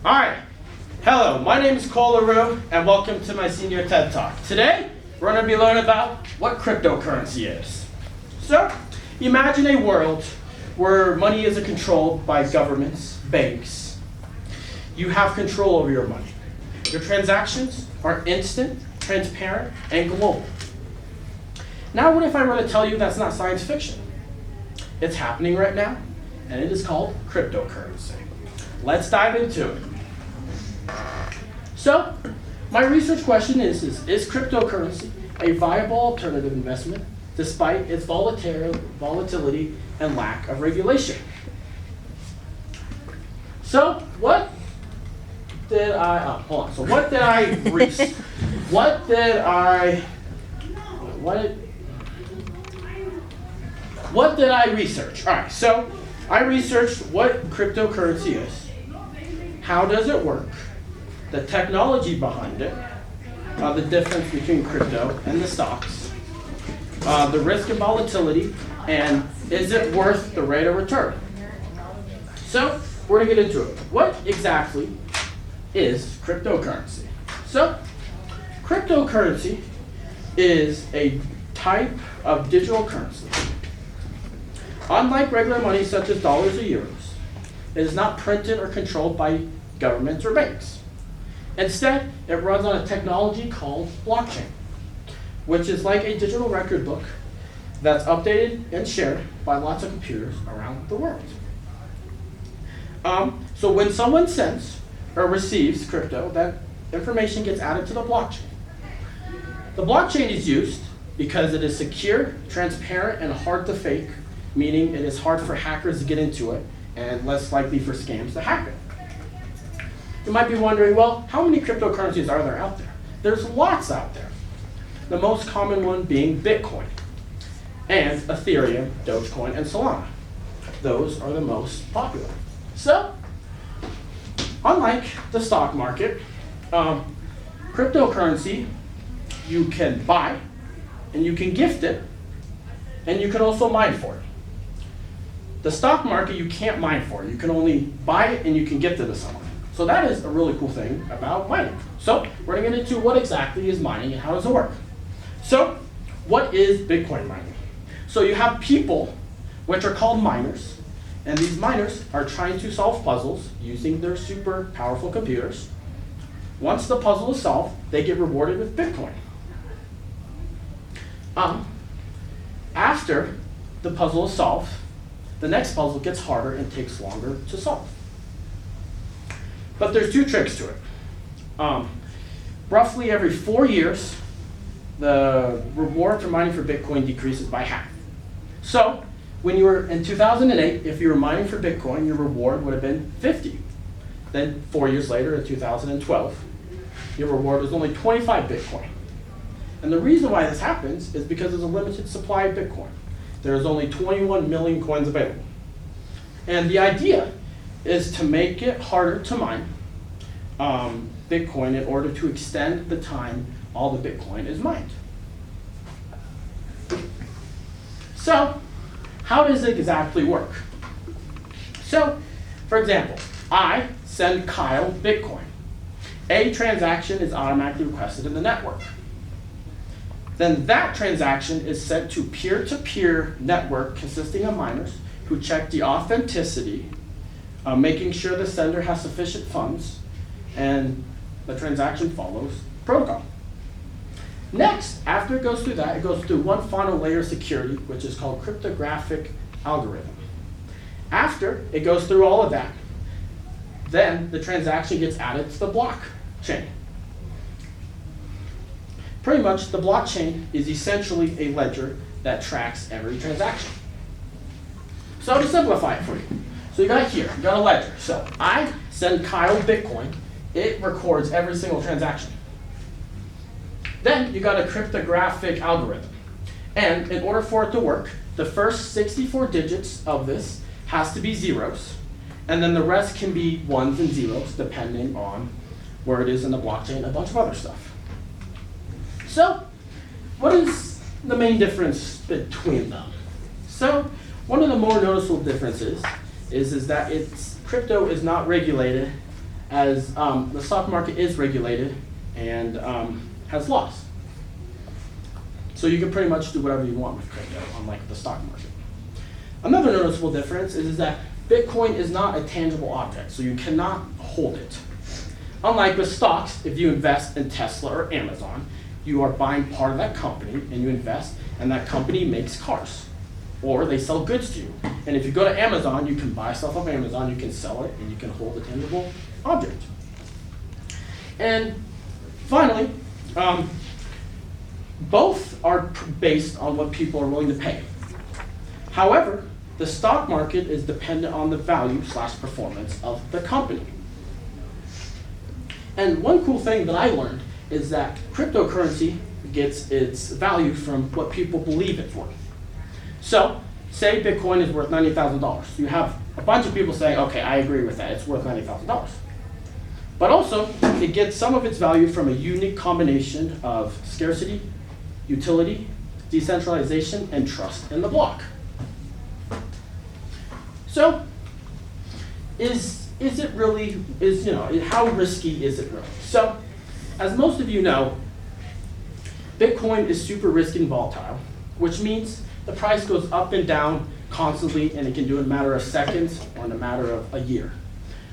All right. Hello, my name is LaRoux, and welcome to my senior TED Talk. Today, we're going to be learning about what cryptocurrency is. So, imagine a world where money isn't controlled by governments, banks. You have control over your money. Your transactions are instant, transparent, and global. Now, what if I were to tell you that's not science fiction? It's happening right now, and it is called cryptocurrency. Let's dive into it. So, my research question is cryptocurrency a viable alternative investment despite its volatility and lack of regulation? So, what did I research? All right, so I researched what cryptocurrency is, how does it work, the technology behind it, the difference between crypto and the stocks, the risk and volatility, and is it worth the rate of return? So we're going to get into it. What exactly is cryptocurrency? So cryptocurrency is a type of digital currency. Unlike regular money such as dollars or euros, it is not printed or controlled by governments or banks. Instead, it runs on a technology called blockchain, which is like a digital record book that's updated and shared by lots of computers around the world. So when someone sends or receives crypto, that information gets added to the blockchain. The blockchain is used because it is secure, transparent, and hard to fake, meaning it is hard for hackers to get into it and less likely for scams to happen. You might be wondering, well, how many cryptocurrencies are there out there? There's lots out there. The most common one being Bitcoin, and Ethereum, Dogecoin, and Solana. Those are the most popular. So, unlike the stock market, cryptocurrency, you can buy, and you can gift it, and you can also mine for it. The stock market, you can't mine for it. You can only buy it, and you can gift it to someone. So that is a really cool thing about mining. So we're going to get into what exactly is mining and how does it work. So what is Bitcoin mining? So you have people which are called miners, and these miners are trying to solve puzzles using their super powerful computers. Once the puzzle is solved, they get rewarded with Bitcoin. After the puzzle is solved, the next puzzle gets harder and takes longer to solve. But there's two tricks to it. Roughly every 4 years, the reward for mining for Bitcoin decreases by half. So when you were in 2008, if you were mining for Bitcoin, your reward would have been 50. Then 4 years later, in 2012, your reward was only 25 Bitcoin. And the reason why this happens is because there's a limited supply of Bitcoin. There's only 21 million coins available. And the idea is to make it harder to mine Bitcoin in order to extend the time all the Bitcoin is mined. So, how does it exactly work? So, for example, I send Kyle Bitcoin. A transaction is automatically requested in the network. Then that transaction is sent to peer-to-peer network consisting of miners who check the authenticity, making sure the sender has sufficient funds, and the transaction follows protocol. Next, after it goes through that, it goes through one final layer of security, which is called cryptographic algorithm. After it goes through all of that, then the transaction gets added to the blockchain. Pretty much, the blockchain is essentially a ledger that tracks every transaction. So to simplify it for you, so you got a ledger. So I send Kyle Bitcoin, it records every single transaction. Then you got a cryptographic algorithm. And in order for it to work, the first 64 digits of this has to be zeros, and then the rest can be ones and zeros depending on where it is in the blockchain, and a bunch of other stuff. So, what is the main difference between them? So, one of the more noticeable differences is that crypto is not regulated as the stock market is regulated and has laws. So you can pretty much do whatever you want with crypto, unlike the stock market. Another noticeable difference is that Bitcoin is not a tangible object, so you cannot hold it. Unlike with stocks, if you invest in Tesla or Amazon, you are buying part of that company and you invest, and that company makes cars. Or they sell goods to you. And if you go to Amazon, you can buy stuff off Amazon, you can sell it, and you can hold a tangible object. And finally, both are based on what people are willing to pay. However, the stock market is dependent on the value/performance of the company. And one cool thing that I learned is that cryptocurrency gets its value from what people believe it's worth. So, say Bitcoin is worth $90,000. You have a bunch of people saying, okay, I agree with that, it's worth $90,000. But also, it gets some of its value from a unique combination of scarcity, utility, decentralization, and trust in the block. So, how risky is it really? So, as most of you know, Bitcoin is super risky and volatile, which means the price goes up and down constantly, and it can do it in a matter of seconds or in a matter of a year.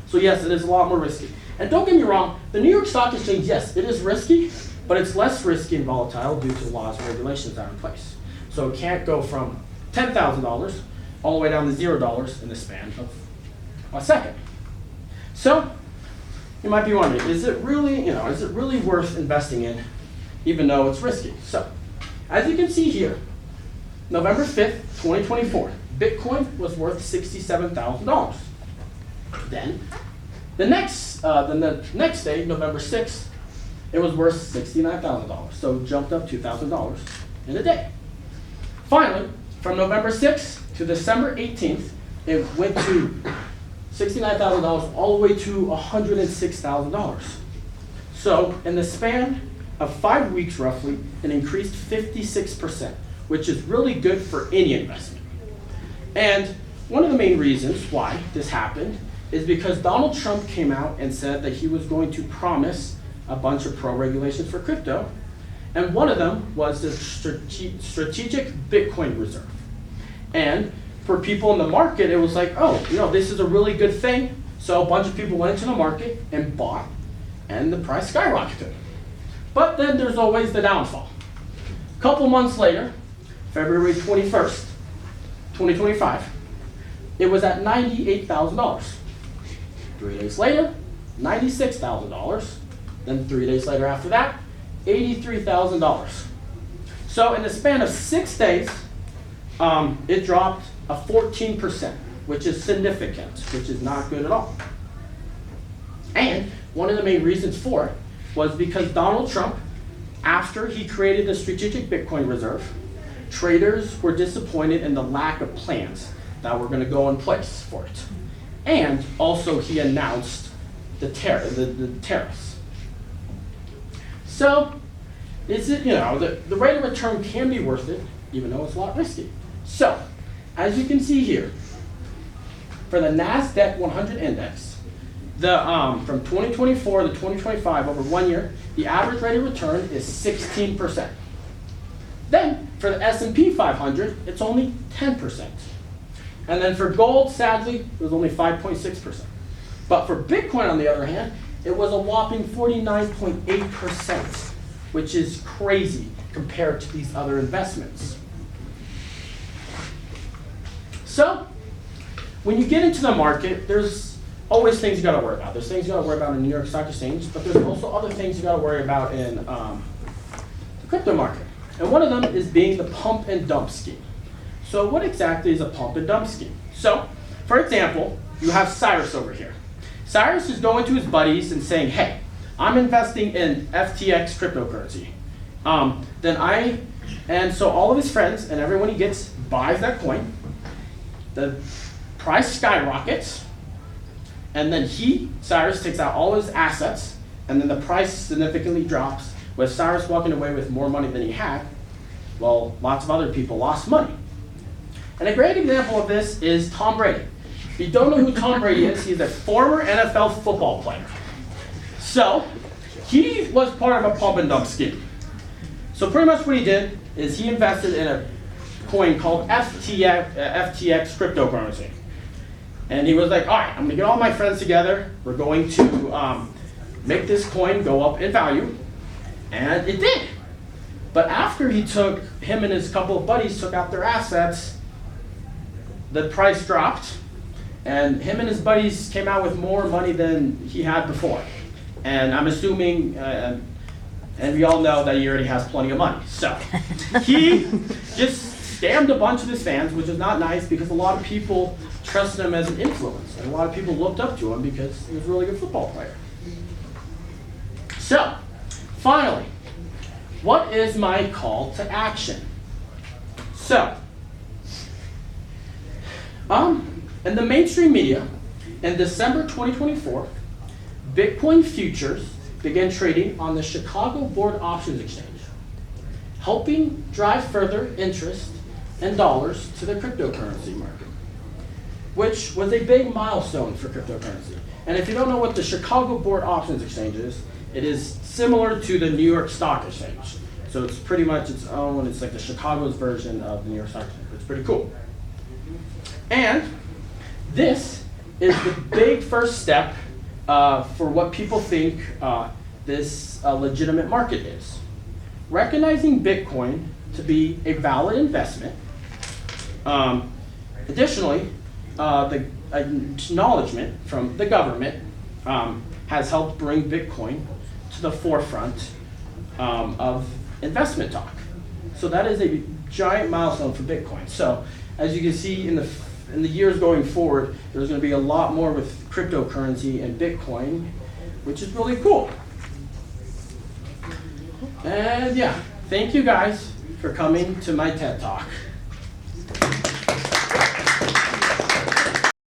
So yes, it is a lot more risky. And don't get me wrong, the New York Stock Exchange, yes, it is risky, but it's less risky and volatile due to laws and regulations that are in place. So it can't go from $10,000 all the way down to $0 in the span of a second. So you might be wondering, is it really worth investing in, even though it's risky? So, as you can see here, November 5th, 2024, Bitcoin was worth $67,000. Then, the next day, November 6th, it was worth $69,000. So it jumped up $2,000 in a day. Finally, from November 6th to December 18th, it went to $69,000 all the way to $106,000. So in the span of 5 weeks roughly, it increased 56%, which is really good for any investment. And one of the main reasons why this happened is because Donald Trump came out and said that he was going to promise a bunch of pro-regulations for crypto, and one of them was the strategic Bitcoin reserve. And for people in the market, it was like, oh, this is a really good thing. So a bunch of people went into the market and bought, and the price skyrocketed. But then there's always the downfall. A couple months later, February 21st, 2025, it was at $98,000. 3 days later, $96,000. Then 3 days later after that, $83,000. So in the span of 6 days, it dropped a 14%, which is significant, which is not good at all. And one of the main reasons for it was because Donald Trump, after he created the strategic Bitcoin reserve, traders were disappointed in the lack of plans that were going to go in place for it. And also he announced the tariffs. So, is it, the rate of return can be worth it, even though it's a lot risky. So, as you can see here, for the NASDAQ 100 index, from 2024 to 2025, over 1 year, the average rate of return is 16%. Then, for the S&P 500, it's only 10%. And then for gold, sadly, it was only 5.6%. But for Bitcoin, on the other hand, it was a whopping 49.8%, which is crazy compared to these other investments. So, when you get into the market, there's always things you got to worry about. There's things you got to worry about in the New York Stock Exchange, but there's also other things you got to worry about in the crypto market. And one of them is being the pump and dump scheme. So what exactly is a pump and dump scheme? So, for example, you have Cyrus over here. Cyrus is going to his buddies and saying, hey, I'm investing in FTX cryptocurrency. And so all of his friends and everyone he gets buys that coin. The price skyrockets. And then Cyrus takes out all his assets, and then the price significantly drops, with Cyrus walking away with more money than he had. Well, lots of other people lost money. And a great example of this is Tom Brady. If you don't know who Tom Brady is, he's a former NFL football player. So he was part of a pump and dump scheme. So pretty much what he did is he invested in a coin called FTX cryptocurrency. And he was like, all right, I'm gonna get all my friends together. We're going to make this coin go up in value. And it did. But after him and his couple of buddies took out their assets, the price dropped. And him and his buddies came out with more money than he had before. And I'm assuming, and we all know that he already has plenty of money. So he just scammed a bunch of his fans, which is not nice because a lot of people trusted him as an influence. And a lot of people looked up to him because he was a really good football player. So, finally, what is my call to action? So, in the mainstream media, in December 2024, Bitcoin futures began trading on the Chicago Board Options Exchange, helping drive further interest in dollars to the cryptocurrency market, which was a big milestone for cryptocurrency. And if you don't know what the Chicago Board Options Exchange is, it is similar to the New York Stock Exchange. So it's pretty much its own, it's like the Chicago's version of the New York Stock Exchange. It's pretty cool. And this is the big first step for what people think this legitimate market is. Recognizing Bitcoin to be a valid investment. Additionally, the acknowledgement from the government has helped bring Bitcoin to the forefront of investment talk. So that is a giant milestone for Bitcoin. So as you can see in the years going forward, there's going to be a lot more with cryptocurrency and Bitcoin, which is really cool. And yeah, thank you guys for coming to my TED Talk.